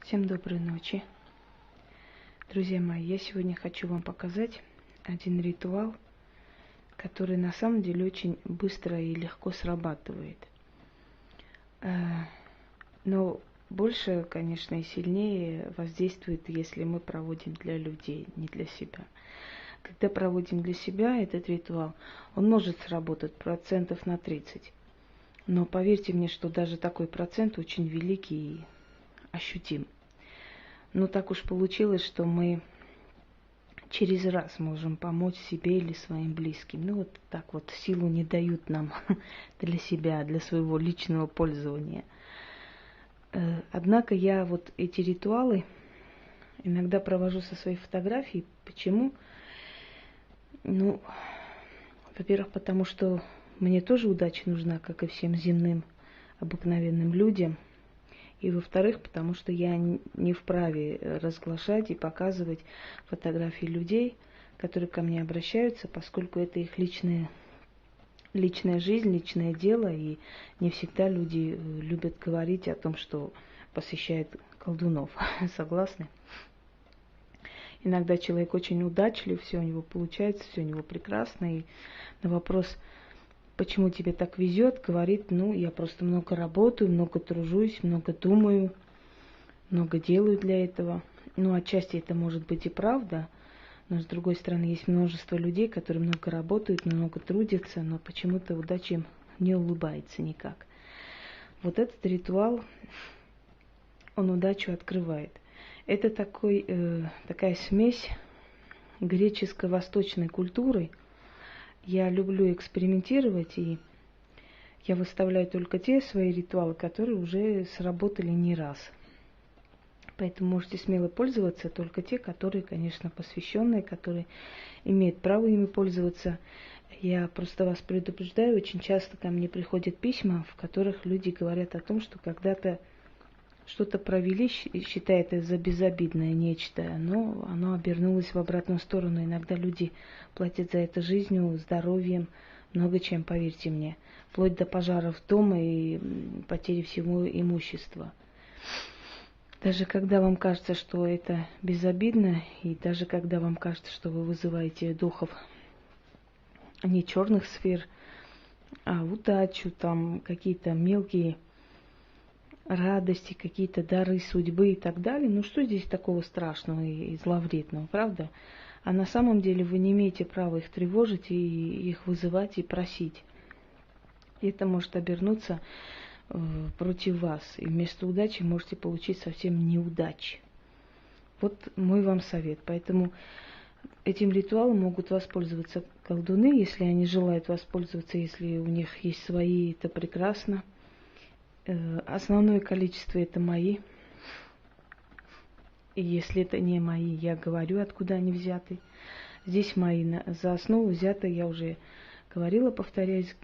Всем доброй ночи. Друзья мои, я сегодня хочу вам показать один ритуал, который на самом деле очень быстро и легко срабатывает. Но больше, конечно, и сильнее воздействует, если мы проводим для людей, не для себя. Когда проводим для себя этот ритуал, он может сработать процентов на 30. Но поверьте мне, что даже такой процент очень великий и ощутим. Но так уж получилось, что мы через раз можем помочь себе или своим близким. Ну вот так вот силу не дают нам для себя, для своего личного пользования. Однако я вот эти ритуалы иногда провожу со своей фотографией. Почему? Ну, во-первых, потому что мне тоже удача нужна, как и всем земным обыкновенным людям. И во-вторых, потому что я не вправе разглашать и показывать фотографии людей, которые ко мне обращаются, поскольку это их личная жизнь, личное дело, и не всегда люди любят говорить о том, что посещают колдунов. Согласны? Иногда человек очень удачлив, все у него получается, все у него прекрасно, и на вопрос, почему тебе так везет, говорит, ну, я просто много работаю, много тружусь, много думаю, много делаю для этого. Ну, отчасти это может быть и правда, но с другой стороны, есть множество людей, которые много работают, много трудятся, но почему-то удача им не улыбается никак. Вот этот ритуал, он удачу открывает. Это такая смесь греческо-восточной культуры. Я люблю экспериментировать, и я выставляю только те свои ритуалы, которые уже сработали не раз. Поэтому можете смело пользоваться, только те, которые, конечно, посвященные, которые имеют право ими пользоваться. Я просто вас предупреждаю, очень часто ко мне приходят письма, в которых люди говорят о том, что когда-то что-то провели, считая это за безобидное нечто, но оно обернулось в обратную сторону. Иногда люди платят за это жизнью, здоровьем, много чем, поверьте мне, вплоть до пожаров дома и потери всего имущества. Даже когда вам кажется, что это безобидно, и даже когда вам кажется, что вы вызываете духов не черных сфер, а удачу, там какие-то мелкие радости, какие-то дары судьбы и так далее. Ну что здесь такого страшного и зловредного, правда? А на самом деле вы не имеете права их тревожить и их вызывать и просить. И это может обернуться против вас. И вместо удачи можете получить совсем неудачи. Вот мой вам совет. Поэтому этим ритуалом могут воспользоваться колдуны, если они желают воспользоваться, если у них есть свои, это прекрасно. Основное количество это мои. И если это не мои, я говорю, откуда они взяты. Здесь мои. За основу взято, я уже говорила, повторяюсь,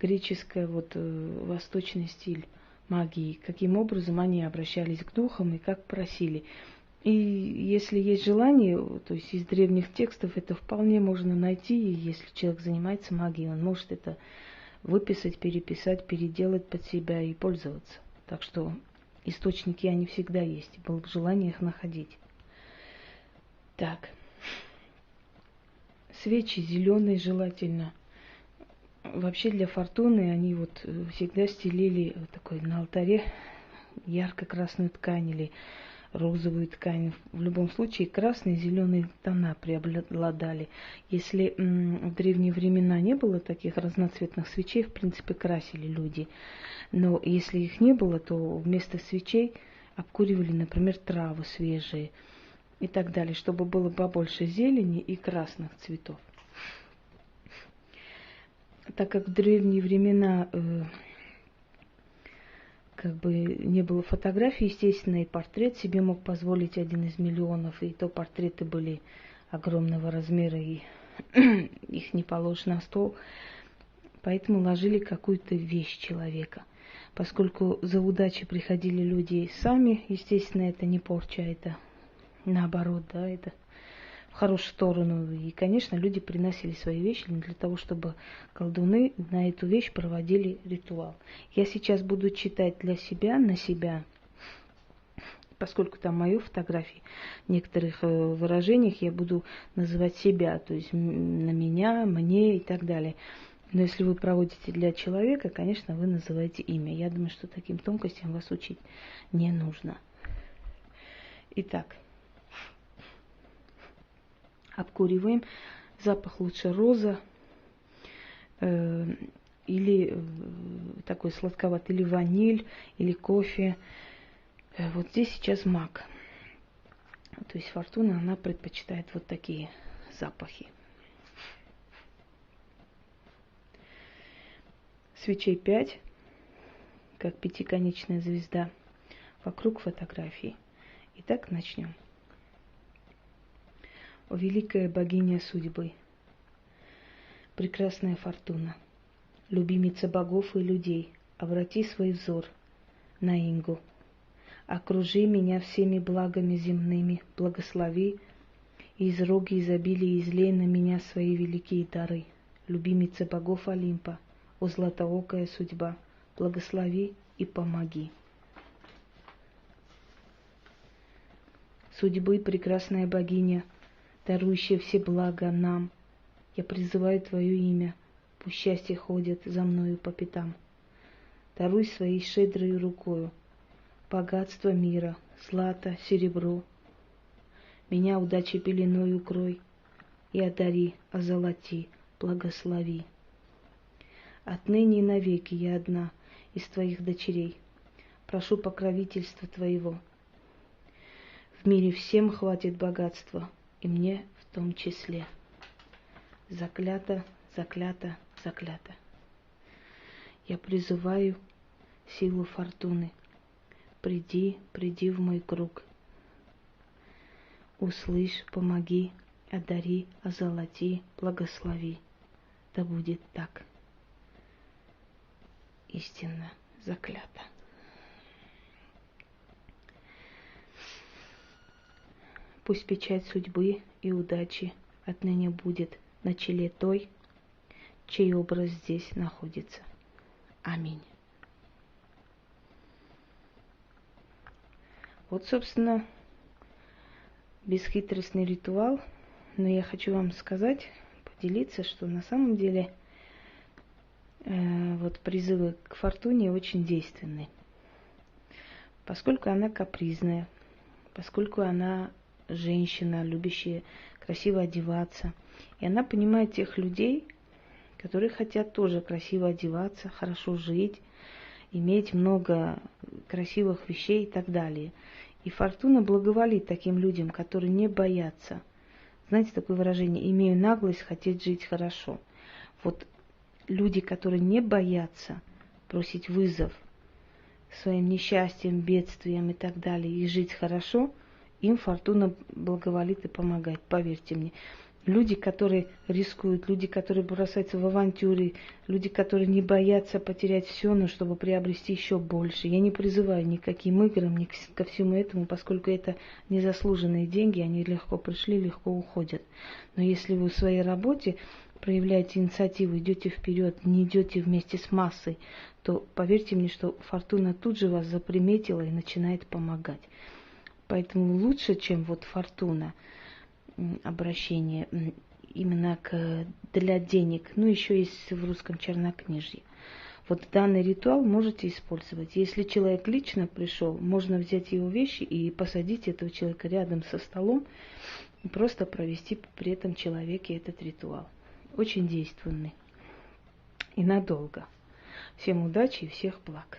греческая, восточный стиль магии. Каким образом они обращались к духам и как просили. И если есть желание, то есть из древних текстов это вполне можно найти. И если человек занимается магией, он может это выписать, переписать, переделать под себя и пользоваться. Так что источники, они всегда есть. Было бы желание их находить. Так. Свечи зеленые желательно. Вообще для фортуны они всегда стелили такой на алтаре ярко-красную ткань или розовую ткань. В любом случае красные и зеленые тона преобладали. Если в древние времена не было таких разноцветных свечей, в принципе, красили люди. Но если их не было, то вместо свечей обкуривали, например, травы свежие и так далее, чтобы было побольше зелени и красных цветов. Так как в древние времена не было фотографий, естественно, и портрет себе мог позволить 1 из миллионов, и то портреты были огромного размера, и их не положишь на стол, поэтому ложили какую-то вещь человека. Поскольку за удачей приходили люди сами, естественно, это не порча, это наоборот, да, это в хорошую сторону. И, конечно, люди приносили свои вещи для того, чтобы колдуны на эту вещь проводили ритуал. Я сейчас буду читать для себя, на себя Поскольку там мои фотографии, в некоторых выражениях я буду называть себя, то есть на меня, мне и так далее. Но если вы проводите для человека, конечно, вы называете имя. Я думаю, что таким тонкостям вас учить не нужно. Итак, обкуриваем. Запах лучше роза или такой сладковатый, или ваниль, или кофе. Вот здесь сейчас мак. То есть Фортуна, она предпочитает вот такие запахи. Свечей 5, как пятиконечная звезда, вокруг фотографии. Итак, начнем. О великая богиня судьбы, прекрасная Фортуна, любимица богов и людей, обрати свой взор на Ингу. Окружи меня всеми благами земными, благослови, и из роги изобилия излей на меня свои великие дары. Любимица богов Олимпа, о златоокая судьба, благослови и помоги. Судьбы, прекрасная богиня, дарующая все блага нам, я призываю Твое имя, пусть счастье ходит за мною по пятам. Даруй своей щедрой рукою богатство мира, злато, серебро. Меня удачей пеленой укрой и одари, озолоти, благослови. Отныне и навеки я одна из Твоих дочерей. Прошу покровительства Твоего. В мире всем хватит богатства, и мне в том числе. Заклято, заклято, заклято. Я призываю силу Фортуны. Приди, приди в мой круг. Услышь, помоги, одари, озолоти, благослови. Да будет так. Истинно заклято. Пусть печать судьбы и удачи отныне будет на челе той, чей образ здесь находится. Аминь. Вот, собственно, бесхитростный ритуал, но я хочу вам сказать, поделиться, что на самом деле вот призывы к Фортуне очень действенны, поскольку она капризная, поскольку она женщина, любящая красиво одеваться, и она понимает тех людей, которые хотят тоже красиво одеваться, хорошо жить, иметь много красивых вещей и так далее. И Фортуна благоволит таким людям, которые не боятся. Знаете такое выражение: имею наглость хотеть жить хорошо. Вот люди, которые не боятся бросить вызов своим несчастьем, бедствиям и так далее, и жить хорошо, им Фортуна благоволит и помогает, поверьте мне. Люди, которые рискуют, люди, которые бросаются в авантюры, люди, которые не боятся потерять все, но чтобы приобрести еще больше. Я не призываю ни к каким играм, ни ко всему этому, поскольку это незаслуженные деньги, они легко пришли, легко уходят. Но если вы в своей работе проявляете инициативу, идете вперед, не идете вместе с массой, то поверьте мне, что Фортуна тут же вас заприметила и начинает помогать. Поэтому лучше, чем вот Фортуна, обращение именно для денег. Ну, еще есть в русском чернокнижье. Вот данный ритуал можете использовать. Если человек лично пришел, можно взять его вещи и посадить этого человека рядом со столом и просто провести при этом человеке этот ритуал. Очень действенный и надолго. Всем удачи и всех благ.